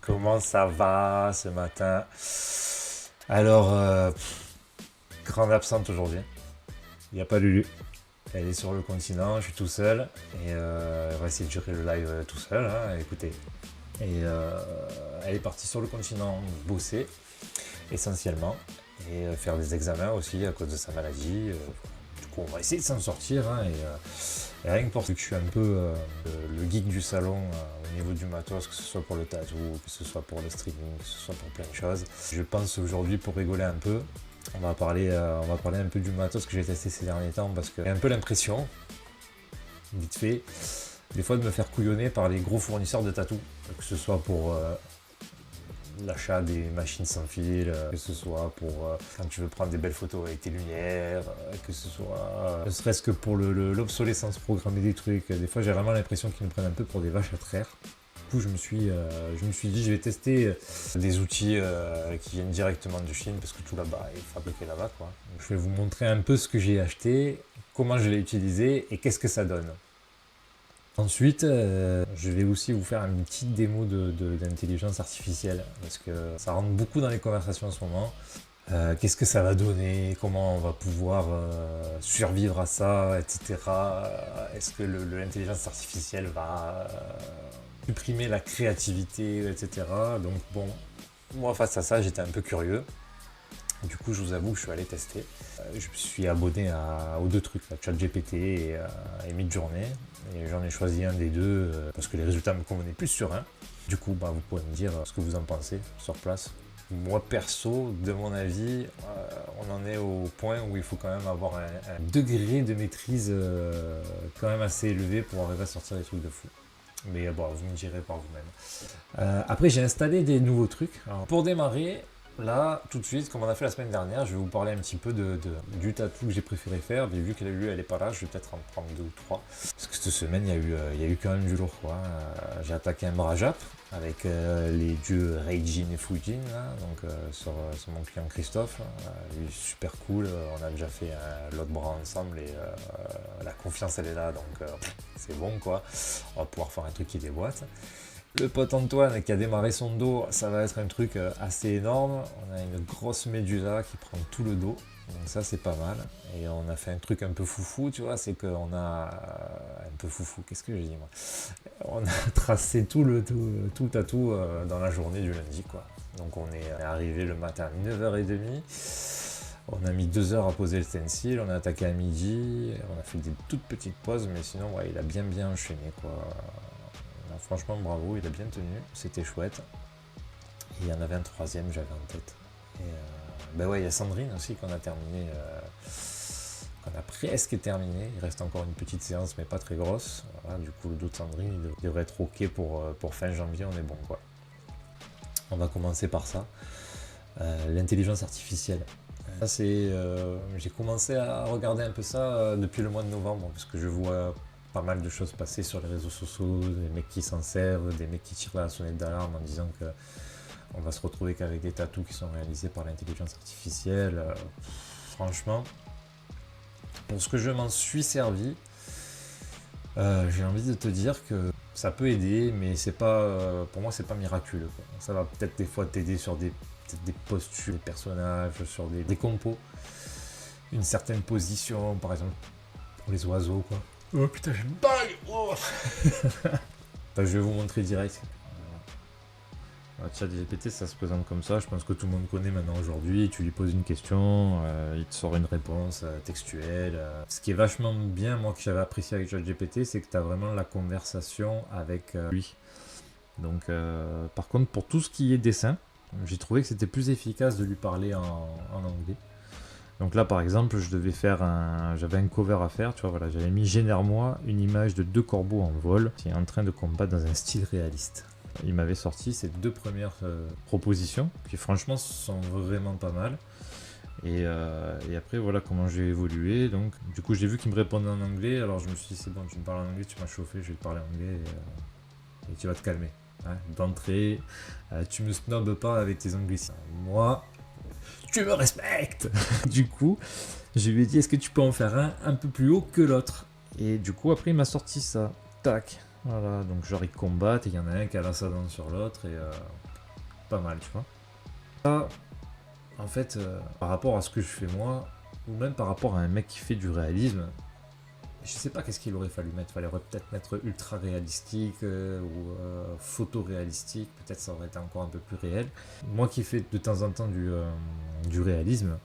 Comment ça va ce matin? Alors, grande absente aujourd'hui. Il n'y a pas Lulu. Elle est sur le continent, je suis tout seul. Et on va essayer de gérer le live tout seul, hein, écoutez. Et elle est partie sur le continent bosser, essentiellement. Et faire des examens aussi à cause de sa maladie. Du coup, on va essayer de s'en sortir. Hein, et rien que pour que je suis un peu le geek du salon au niveau du matos, que ce soit pour le tattoo, que ce soit pour le streaming, que ce soit pour plein de choses. Je pense aujourd'hui, pour rigoler un peu, on va parler un peu du matos que j'ai testé ces derniers temps, parce que j'ai un peu l'impression, vite fait, des fois de me faire couillonner par les gros fournisseurs de tatou, que ce soit pour l'achat des machines sans fil, que ce soit pour quand tu veux prendre des belles photos avec tes lumières, que ce soit ne serait-ce que pour l'obsolescence programmée des trucs. Des fois j'ai vraiment l'impression qu'ils nous prennent un peu pour des vaches à traire. Du coup je me suis dit je vais tester des outils qui viennent directement de Chine, parce que tout là-bas est fabriqué là-bas, quoi. Donc, je vais vous montrer un peu ce que j'ai acheté, comment je l'ai utilisé et qu'est-ce que ça donne. Ensuite, je vais aussi vous faire une petite démo d'intelligence artificielle, parce que ça rentre beaucoup dans les conversations en ce moment. Qu'est-ce que ça va donner? Comment on va pouvoir survivre à ça, etc. Est-ce que l'intelligence artificielle va supprimer la créativité, etc. Donc bon, moi face à ça, j'étais un peu curieux. Du coup, je vous avoue que je suis allé tester. Je me suis abonné aux deux trucs, à ChatGPT et Midjourney. Et j'en ai choisi un des deux parce que les résultats me convenaient plus sur un. Du coup, vous pouvez me dire ce que vous en pensez sur place. Moi, perso, de mon avis, on en est au point où il faut quand même avoir un degré de maîtrise quand même assez élevé pour arriver à sortir des trucs de fou. Mais bon, vous me direz par vous-même. Après, j'ai installé des nouveaux trucs. Alors, pour démarrer, là, tout de suite, comme on a fait la semaine dernière, je vais vous parler un petit peu du tatou que j'ai préféré faire. Mais vu qu'elle elle est pas là, je vais peut-être en prendre 2 ou 3. Parce que cette semaine, il y a eu quand même du lourd, quoi. J'ai attaqué un bras Jap avec les dieux Reijin et Fujin, là, donc sur mon client Christophe. Il est super cool. On a déjà fait l'autre bras ensemble et la confiance, elle est là, donc c'est bon, quoi. On va pouvoir faire un truc qui déboîte. Le pote Antoine qui a démarré son dos, ça va être un truc assez énorme. On a une grosse médusa qui prend tout le dos, donc ça c'est pas mal. Et on a fait un truc un peu foufou, tu vois, c'est qu'on a un peu foufou, qu'est-ce que je dis moi? On a tracé tout le tatou dans la journée du lundi, quoi. Donc on est arrivé le matin à 9h30. On a mis 2 heures à poser le stencil, on a attaqué à midi, on a fait des toutes petites pauses, mais sinon ouais, il a bien enchaîné, quoi. Franchement bravo, il a bien tenu, c'était chouette. Et il y en avait un troisième, j'avais en tête. Et ouais, il y a Sandrine aussi qu'on a terminé, qu'on a presque terminé. Il reste encore une petite séance, mais pas très grosse. Voilà, du coup, le dos de Sandrine, il devrait être ok pour fin janvier, on est bon, quoi. On va commencer par ça. L'intelligence artificielle. J'ai commencé à regarder un peu ça depuis le mois de novembre, parce que je vois pas mal de choses passer sur les réseaux sociaux, des mecs qui s'en servent, des mecs qui tirent la sonnette d'alarme en disant que on va se retrouver qu'avec des tatous qui sont réalisés par l'intelligence artificielle. Franchement, pour ce que je m'en suis servi, j'ai envie de te dire que ça peut aider, mais c'est pas, pour moi c'est pas miraculeux, quoi. Ça va peut-être des fois t'aider sur des postures, des personnages, sur des compos, une certaine position, par exemple pour les oiseaux, quoi. Oh putain, j'ai une bague! Oh je vais vous montrer direct. ChatGPT, ça se présente comme ça. Je pense que tout le monde connaît maintenant aujourd'hui. Tu lui poses une question, il te sort une réponse textuelle. Ce qui est vachement bien, moi, que j'avais apprécié avec ChatGPT, c'est que tu as vraiment la conversation avec lui. Donc, par contre, pour tout ce qui est dessin, j'ai trouvé que c'était plus efficace de lui parler en anglais. Donc là, par exemple, j'avais un cover à faire, tu vois, voilà, j'avais mis génère-moi une image de 2 corbeaux en vol qui est en train de combattre dans un style réaliste. Il m'avait sorti ces 2 premières propositions qui franchement sont vraiment pas mal. Et après, voilà comment j'ai évolué. Donc, du coup, j'ai vu qu'il me répondait en anglais. Alors, je me suis dit, c'est bon, tu me parles en anglais, tu m'as chauffé, je vais te parler en anglais et tu vas te calmer. Hein, d'entrée, tu me snobes pas avec tes anglicismes. Moi, tu me respectes. Du coup, je lui ai dit, est-ce que tu peux en faire un peu plus haut que l'autre? Et du coup, après, il m'a sorti ça. Tac. Voilà, donc genre ils combattent et il y en a un qui a l'ascendant sur l'autre. Et pas mal, tu vois. Ça, en fait, par rapport à ce que je fais moi, ou même par rapport à un mec qui fait du réalisme, je sais pas qu'est-ce qu'il aurait fallu mettre. Fallait peut-être mettre ultra réalistique ou photoréalistique. Peut-être ça aurait été encore un peu plus réel. Moi qui fais de temps en temps du réalisme,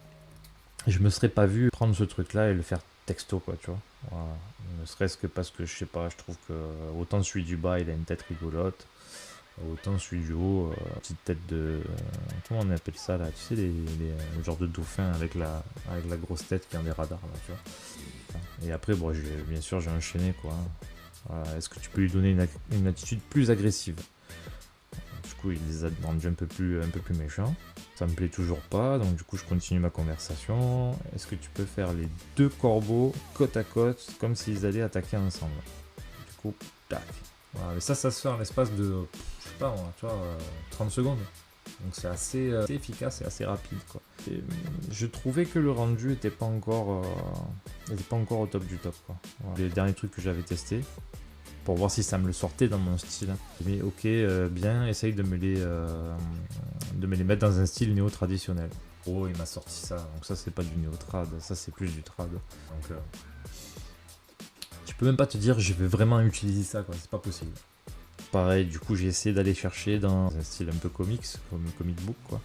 je me serais pas vu prendre ce truc-là et le faire texto, quoi, tu vois. Voilà. Ne serait-ce que parce que je sais pas, je trouve que autant celui du bas il a une tête rigolote, autant celui du haut, petite tête de. Comment on appelle ça là? Tu sais, le genre de dauphin avec la grosse tête qui a des radars là, tu vois. Et après, bon, bien sûr, j'ai enchaîné quoi. Voilà. Est-ce que tu peux lui donner une attitude plus agressive? Du coup, il les a rendus un peu plus méchants. Ça me plaît toujours pas, donc du coup, je continue ma conversation. Est-ce que tu peux faire les deux corbeaux côte à côte, comme s'ils allaient attaquer ensemble? Du coup, tac. Voilà, mais ça se fait en l'espace de, je sais pas moi, tu vois, 30 secondes. Donc c'est assez efficace et assez rapide, quoi. Et, je trouvais que le rendu était pas encore au top du top, quoi. Voilà. Les derniers trucs que j'avais testés, pour voir si ça me le sortait dans mon style. Mais ok, bien, essaye de me les mettre dans un style néo-traditionnel. Oh, il m'a sorti ça, donc ça c'est pas du néo-trad, ça c'est plus du trad. Donc tu peux même pas te dire je vais vraiment utiliser ça, quoi, c'est pas possible. Pareil, du coup j'ai essayé d'aller chercher dans un style un peu comics, comme comic book, quoi.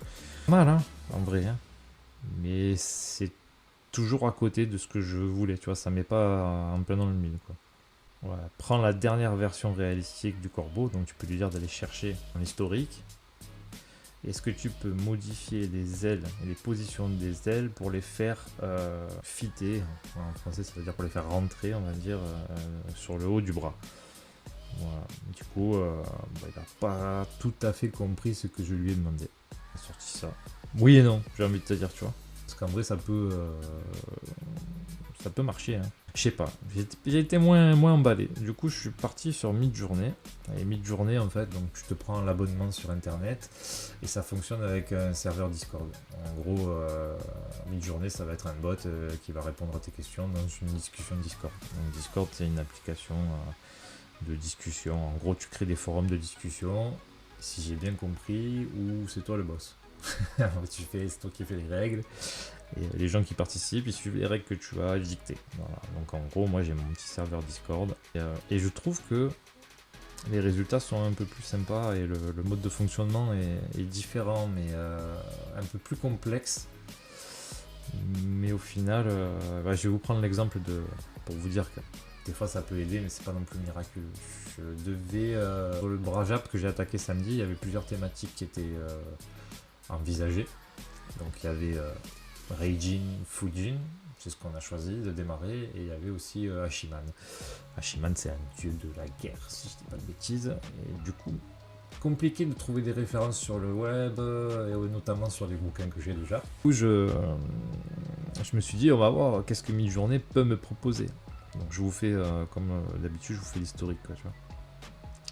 Mal, hein, en vrai, hein. Mais c'est toujours à côté de ce que je voulais, tu vois, ça met pas en plein dans le mille, quoi. Voilà. Prends la dernière version réalistique du corbeau, donc tu peux lui dire d'aller chercher un historique. Est-ce que tu peux modifier les ailes et les positions des ailes pour les faire fitter, en français ça veut dire pour les faire rentrer, on va dire, sur le haut du bras. Voilà. Du coup, il n'a pas tout à fait compris ce que je lui ai demandé. Il a sorti ça. Oui et non, j'ai envie de te dire, tu vois. Parce qu'en vrai, ça peut marcher, hein. Je sais pas, j'ai été moins emballé. Du coup, je suis parti sur Midjourney. Et Midjourney, en fait, donc tu te prends l'abonnement sur internet et ça fonctionne avec un serveur Discord. En gros, Midjourney, ça va être un bot qui va répondre à tes questions dans une discussion Discord. Donc, Discord, c'est une application de discussion. En gros, tu crées des forums de discussion, si j'ai bien compris, ou c'est toi le boss. C'est toi qui fais les règles. Et les gens qui participent, ils suivent les règles que tu as dictées. Voilà. Donc en gros, moi j'ai mon petit serveur Discord. Et je trouve que les résultats sont un peu plus sympas et le mode de fonctionnement est différent, mais un peu plus complexe. Mais au final, je vais vous prendre l'exemple pour vous dire que des fois ça peut aider, mais c'est pas non plus miraculeux. Je devais, sur le Brajap que j'ai attaqué samedi, il y avait plusieurs thématiques qui étaient envisagées. Donc il y avait Reijin, Fujin, c'est ce qu'on a choisi de démarrer, et il y avait aussi Hashiman. Hashiman, c'est un dieu de la guerre, si je dis pas de bêtises, et du coup, compliqué de trouver des références sur le web, et notamment sur les bouquins que j'ai déjà. Du coup, je me suis dit, on va voir qu'est-ce que Midjourney peut me proposer. Donc je vous fais, comme d'habitude, je vous fais l'historique, quoi, tu vois.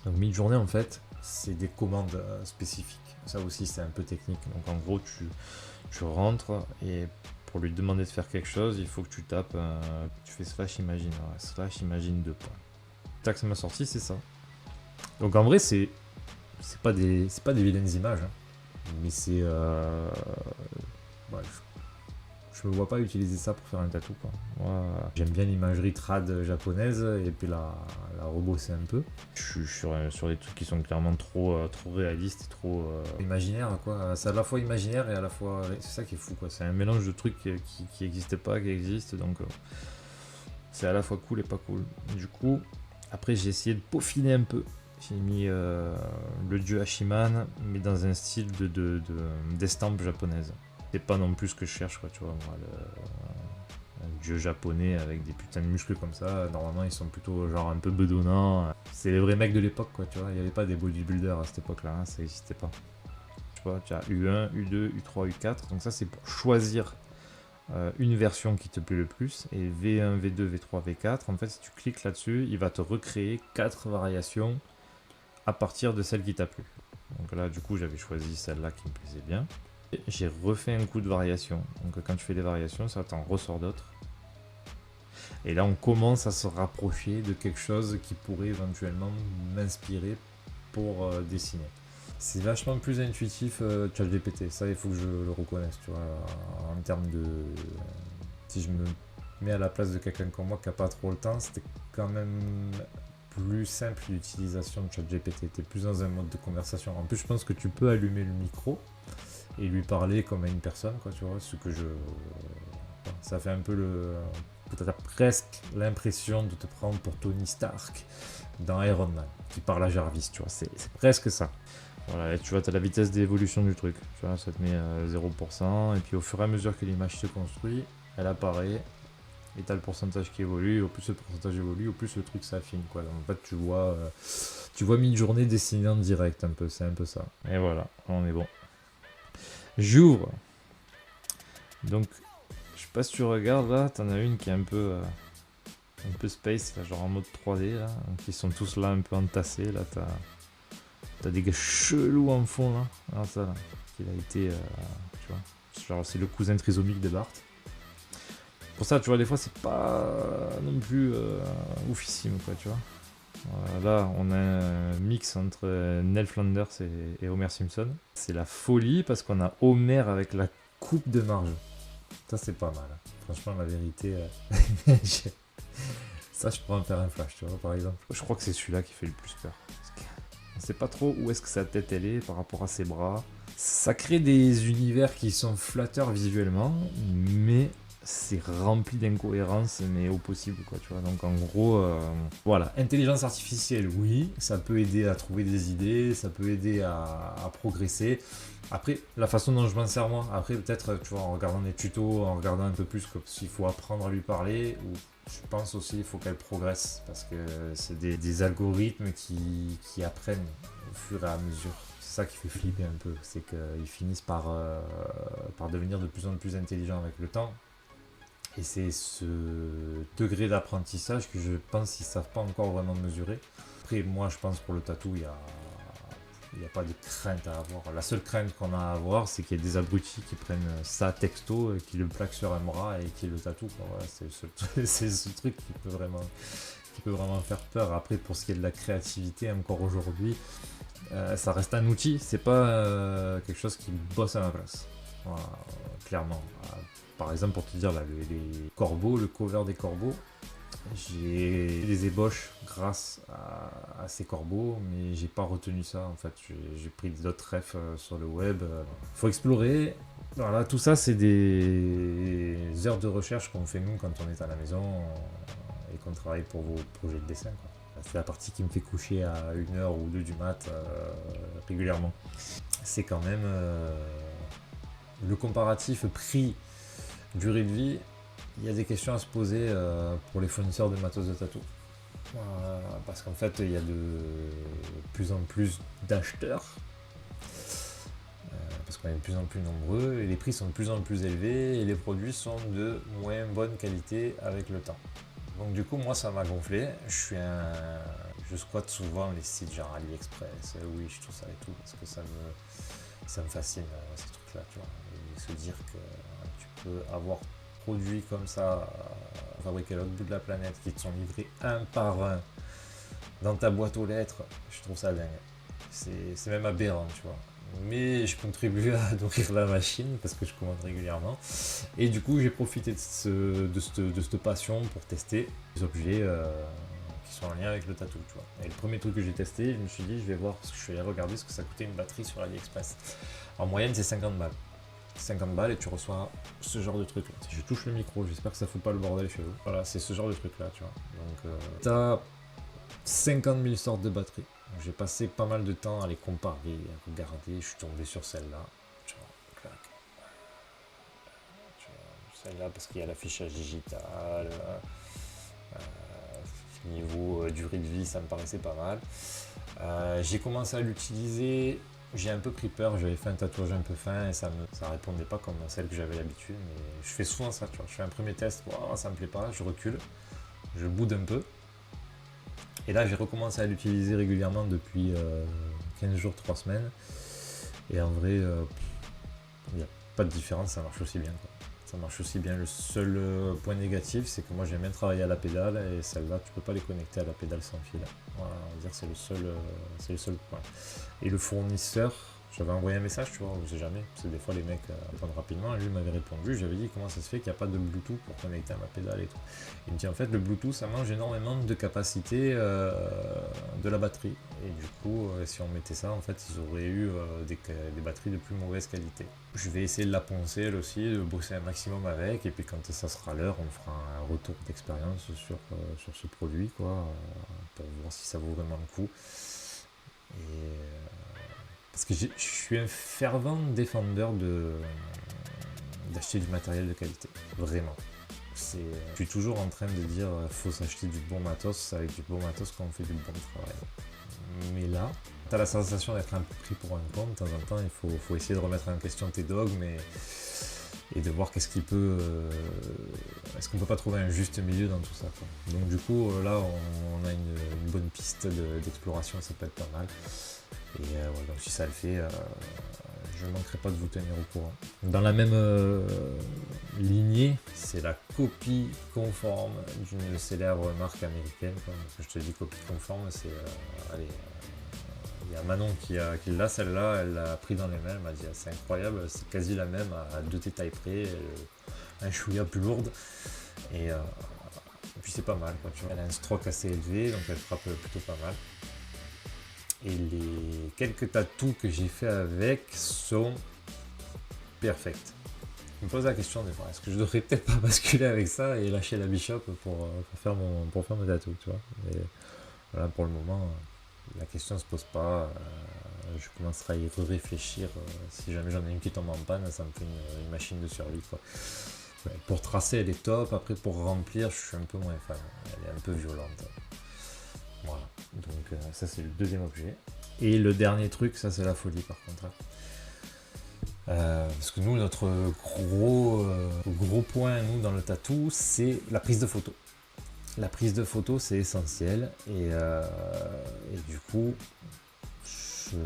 Donc Midjourney, en fait, c'est des commandes spécifiques. Ça aussi, c'est un peu technique. Donc en gros, tu rentres et pour lui demander de faire quelque chose, il faut que tu tapes, tu fais /imagine, ouais, /imagine 2 points. Tac, ça m'a sorti, c'est ça. Donc en vrai, c'est pas des vilaines images, hein, mais c'est je me vois pas utiliser ça pour faire un tatou, quoi. Moi, j'aime bien l'imagerie trad japonaise et puis la rebosser un peu. Je suis sur des trucs qui sont clairement trop réalistes et trop imaginaires, quoi. C'est à la fois imaginaire et à la fois, c'est ça qui est fou, quoi. C'est un mélange de trucs qui n'existent pas, qui existent, donc c'est à la fois cool et pas cool. Du coup, après j'ai essayé de peaufiner un peu. J'ai mis le dieu Hashiman, mais dans un style d'estampe japonaise. C'est pas non plus ce que je cherche, quoi, tu vois. Moi, un dieu japonais avec des putains de muscles comme ça, normalement ils sont plutôt genre un peu bedonnants. C'est les vrais mecs de l'époque, quoi, tu vois. Il n'y avait pas des bodybuilders à cette époque-là, hein, ça n'existait pas. Tu vois, tu as U1, U2, U3, U4, donc ça c'est pour choisir une version qui te plaît le plus. Et V1, V2, V3, V4, en fait si tu cliques là-dessus, il va te recréer 4 variations à partir de celle qui t'a plu. Donc là du coup j'avais choisi celle-là qui me plaisait bien. J'ai refait un coup de variation. Donc quand tu fais des variations, ça t'en ressort d'autres. Et là, on commence à se rapprocher de quelque chose qui pourrait éventuellement m'inspirer pour dessiner. C'est vachement plus intuitif ChatGPT, ça il faut que je le reconnaisse, tu vois, en termes de... Si je me mets à la place de quelqu'un comme moi qui n'a pas trop le temps, c'était quand même plus simple l'utilisation de ChatGPT, t'es plus dans un mode de conversation. En plus, je pense que tu peux allumer le micro et lui parler comme à une personne, quoi, tu vois, ce que je... Ça fait un peu le... T'as presque l'impression de te prendre pour Tony Stark dans Iron Man, qui parle à Jarvis, tu vois, c'est presque ça. Voilà, et tu vois, tu as la vitesse d'évolution du truc. Tu vois, ça te met à 0%, et puis au fur et à mesure que l'image se construit, elle apparaît, et tu as le pourcentage qui évolue, et au plus le pourcentage évolue, au plus le truc s'affine, quoi. Donc, en fait, tu vois mi-journée dessiner en direct, un peu, c'est un peu ça. Et voilà, on est bon. J'ouvre. Donc, je sais pas si tu regardes là, t'en as une qui est un peu space, là, genre en mode 3D, là. Donc, ils sont tous là, un peu entassés, là, t'as des gars chelous en fond là. Ah, ça là. Il a été. Tu vois. Genre, c'est le cousin trisomique de Bart. Pour ça, tu vois, des fois, c'est pas non plus oufissime, quoi, tu vois. Là, on a un mix entre Nell Flanders et Homer Simpson. C'est la folie parce qu'on a Homer avec la coupe de Marge. Ça, c'est pas mal. Franchement, la vérité. Ça, je pourrais en faire un flash, tu vois, par exemple. Je crois que c'est celui-là qui fait le plus peur. On sait pas trop où est-ce que sa tête elle est par rapport à ses bras. Ça crée des univers qui sont flatteurs visuellement, mais c'est rempli d'incohérences, mais au possible, quoi, tu vois. Donc en gros, voilà. Intelligence artificielle, oui, ça peut aider à trouver des idées, ça peut aider à progresser. Après, la façon dont je m'en sers moi, après peut-être, tu vois, en regardant des tutos, en regardant un peu plus s'il faut apprendre à lui parler, ou je pense aussi qu'il faut qu'elle progresse, parce que c'est des algorithmes qui apprennent au fur et à mesure. C'est ça qui fait flipper un peu, c'est qu'ils finissent par devenir de plus en plus intelligents avec le temps. Et c'est ce degré d'apprentissage que je pense qu'ils ne savent pas encore vraiment mesurer. Après, moi, je pense pour le tatou, il n'y a pas de crainte à avoir. La seule crainte qu'on a à avoir, c'est qu'il y ait des abrutis qui prennent ça texto, qui le plaquent sur un bras et qui le tatouent. Voilà, c'est ce truc qui peut vraiment faire peur. Après, pour ce qui est de la créativité, encore aujourd'hui, ça reste un outil, c'est pas quelque chose qui bosse à ma place. Voilà, clairement. Par exemple, pour te dire, là, les corbeaux, le cover des corbeaux, j'ai des ébauches grâce à ces corbeaux, mais j'ai pas retenu ça en fait. J'ai pris d'autres refs sur le web. Faut explorer. Voilà, tout ça, c'est des heures de recherche qu'on fait nous quand on est à la maison et qu'on travaille pour vos projets de dessin, quoi. C'est la partie qui me fait coucher à 1h ou 2 du mat régulièrement. C'est quand même le comparatif prix durée de vie. Il y a des questions à se poser pour les fournisseurs de matos de tatou. Parce qu'en fait, il y a de plus en plus d'acheteurs. Parce qu'on est de plus en plus nombreux, et les prix sont de plus en plus élevés, et les produits sont de moins bonne qualité avec le temps. Donc du coup, moi, ça m'a gonflé. Je squatte souvent les sites genre AliExpress, Wish, tout ça et tout, parce que ça me fascine, ces trucs-là, tu vois. Et se dire que tu peux avoir produits comme ça, fabriqués à l'autre bout de la planète, qui te sont livrés un par un dans ta boîte aux lettres, je trouve ça dingue. C'est même aberrant, tu vois. Mais je contribue à nourrir la machine parce que je commande régulièrement. Et du coup, j'ai profité de cette passion pour tester des objets qui sont en lien avec le tatou, tu vois. Et le premier truc que j'ai testé, je me suis dit, je vais voir, parce que je suis allé regarder ce que ça coûtait une batterie sur AliExpress. En moyenne, c'est 50 balles. 50 balles et tu reçois ce genre de truc là. Je touche le micro, j'espère que ça fout pas le bordel chez vous. Voilà, c'est ce genre de truc là, tu vois. Donc, t'as 50 000 sortes de batteries. J'ai passé pas mal de temps à les comparer, à regarder. Je suis tombé sur celle-là. Tu vois, clac. Tu vois, celle-là parce qu'il y a l'affichage digital. Niveau durée de vie, ça me paraissait pas mal. J'ai commencé à l'utiliser. J'ai un peu pris peur, j'avais fait un tatouage un peu fin et ça répondait pas comme celle que j'avais l'habitude. Mais je fais souvent ça, tu vois. Je fais un premier test, wow, ça me plaît pas, je recule, je boude un peu. Et là, j'ai recommencé à l'utiliser régulièrement depuis 15 jours, 3 semaines. Et en vrai, il n'y a pas de différence, ça marche aussi bien, quoi. Ça marche aussi bien. Le seul point négatif, c'est que moi j'aime bien travailler à la pédale et celle-là, tu peux pas les connecter à la pédale sans fil. Voilà, on va dire que c'est le seul point. Et le fournisseur, j'avais envoyé un message, tu vois, on sait jamais, parce que des fois les mecs répondent rapidement, et lui m'avait répondu, j'avais dit comment ça se fait qu'il n'y a pas de Bluetooth pour connecter à ma pédale et tout. Il me dit en fait le Bluetooth ça mange énormément de capacité de la batterie, et du coup si on mettait ça en fait ils auraient eu des batteries de plus mauvaise qualité. Je vais essayer de la poncer elle aussi, de bosser un maximum avec, et puis quand ça sera l'heure on fera un retour d'expérience sur ce produit quoi, pour voir si ça vaut vraiment le coup. Et parce que je suis un fervent défendeur d'acheter du matériel de qualité, vraiment. Je suis toujours en train de dire faut s'acheter du bon matos, c'est avec du bon matos qu'on fait du bon travail. Mais là, tu as la sensation d'être un peu pris pour un con, de temps en temps il faut essayer de remettre en question tes dogmes et de voir est-ce qu'on peut pas trouver un juste milieu dans tout ça, quoi. Donc du coup là on a une bonne piste d'exploration, ça peut être pas mal. Et ouais, donc si ça le fait, je ne manquerai pas de vous tenir au courant. Dans la même lignée, c'est la copie conforme d'une célèbre marque américaine, quoi. Quand je te dis copie conforme, c'est allez, il y a Manon qui l'a, celle-là, elle l'a pris dans les mains, elle m'a dit ah, c'est incroyable, c'est quasi la même à 2 détails près, un chouïa plus lourde. Et puis c'est pas mal, quoi, tu vois. Elle a un stroke assez élevé, donc elle frappe plutôt pas mal. Et les quelques tatous que j'ai fait avec sont perfects. Je me pose la question des fois, est-ce que je devrais peut-être pas basculer avec ça et lâcher la Bishop pour faire mon tatou, tu vois. Mais voilà, pour le moment, la question se pose pas. Je commencerai à y réfléchir. Si jamais j'en ai une qui tombe en panne, ça me fait une machine de survie, quoi. Ouais, pour tracer, elle est top. Après, pour remplir, je suis un peu moins fan. Elle est un peu violente. Voilà, donc ça c'est le deuxième objet. Et le dernier truc, ça c'est la folie par contre. Parce que nous, notre gros point nous dans le tatou, c'est la prise de photo. La prise de photo c'est essentiel et du coup je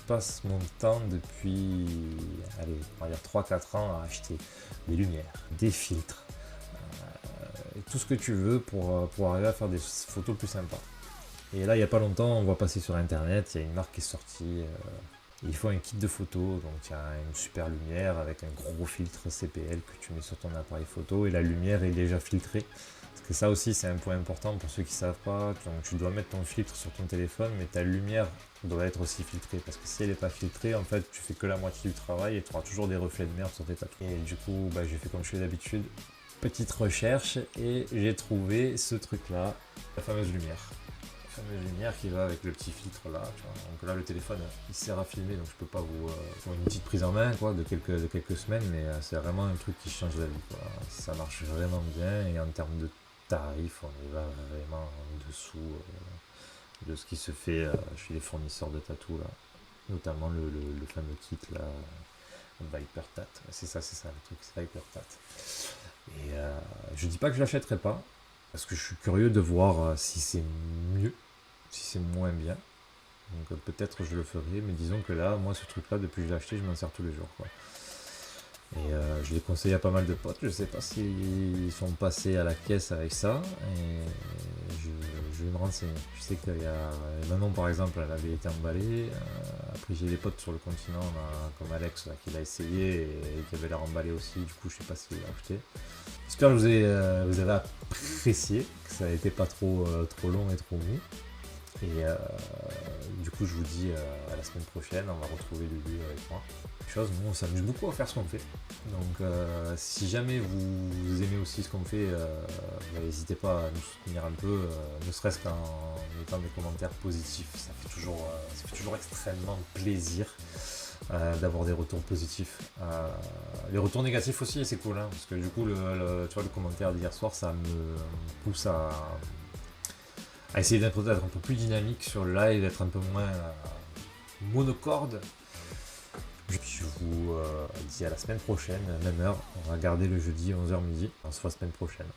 passe mon temps depuis allez, on va dire 3-4 ans à acheter des lumières, des filtres, et tout ce que tu veux pour arriver à faire des photos plus sympas. Et là, il n'y a pas longtemps, on voit passer sur internet, il y a une marque qui est sortie, il faut un kit de photo, donc il y a une super lumière avec un gros filtre CPL que tu mets sur ton appareil photo et la lumière est déjà filtrée. Parce que ça aussi, c'est un point important pour ceux qui ne savent pas, donc tu dois mettre ton filtre sur ton téléphone, mais ta lumière doit être aussi filtrée, parce que si elle n'est pas filtrée, en fait, tu fais que la moitié du travail et tu auras toujours des reflets de merde sur tes tatouages. Et du coup, j'ai fait comme je fais d'habitude, petite recherche et j'ai trouvé ce truc-là, la fameuse lumière. Lumière qui va avec le petit filtre là, tu vois. Donc là le téléphone il sert à filmer, donc je peux pas vous faire une petite prise en main quoi de quelques semaines, mais c'est vraiment un truc qui change la vie, quoi. Ça marche vraiment bien et en termes de tarifs on y va vraiment en dessous de ce qui se fait chez les fournisseurs de tatou là, notamment le fameux kit là, Vipertat, c'est ça le truc, c'est Vipertat. Et je dis pas que je l'achèterai pas, parce que je suis curieux de voir si c'est mieux, si c'est moins bien. Donc peut-être je le ferai, mais disons que là, moi ce truc là, depuis que je l'ai acheté, je m'en sers tous les jours, quoi. Et je l'ai conseillé à pas mal de potes, je sais pas s'ils sont passés à la caisse avec ça, et je vais me renseigner. Je sais qu'il y a Manon par exemple, elle avait été emballée, après j'ai des potes sur le continent, là, comme Alex là, qui l'a essayé et qui avait l'air emballé aussi, du coup je sais pas s'il l'a acheté. J'espère que vous avez apprécié, que ça n'était pas trop long et trop mou. Et du coup, je vous dis à la semaine prochaine, on va retrouver Lulu avec moi. Nous, on s'amuse beaucoup à faire ce qu'on fait. Donc, si jamais vous aimez aussi ce qu'on fait, n'hésitez pas à nous soutenir un peu, ne serait-ce qu'en mettant des commentaires positifs. Ça fait toujours extrêmement plaisir d'avoir des retours positifs. Les retours négatifs aussi, c'est cool, hein, parce que du coup, tu vois, le commentaire d'hier soir, ça me pousse à essayer d'être un peu plus dynamique sur le live, d'être un peu moins monocorde. Je vous dis à la semaine prochaine, même heure. On va garder le jeudi 11h midi. On se voit la semaine prochaine.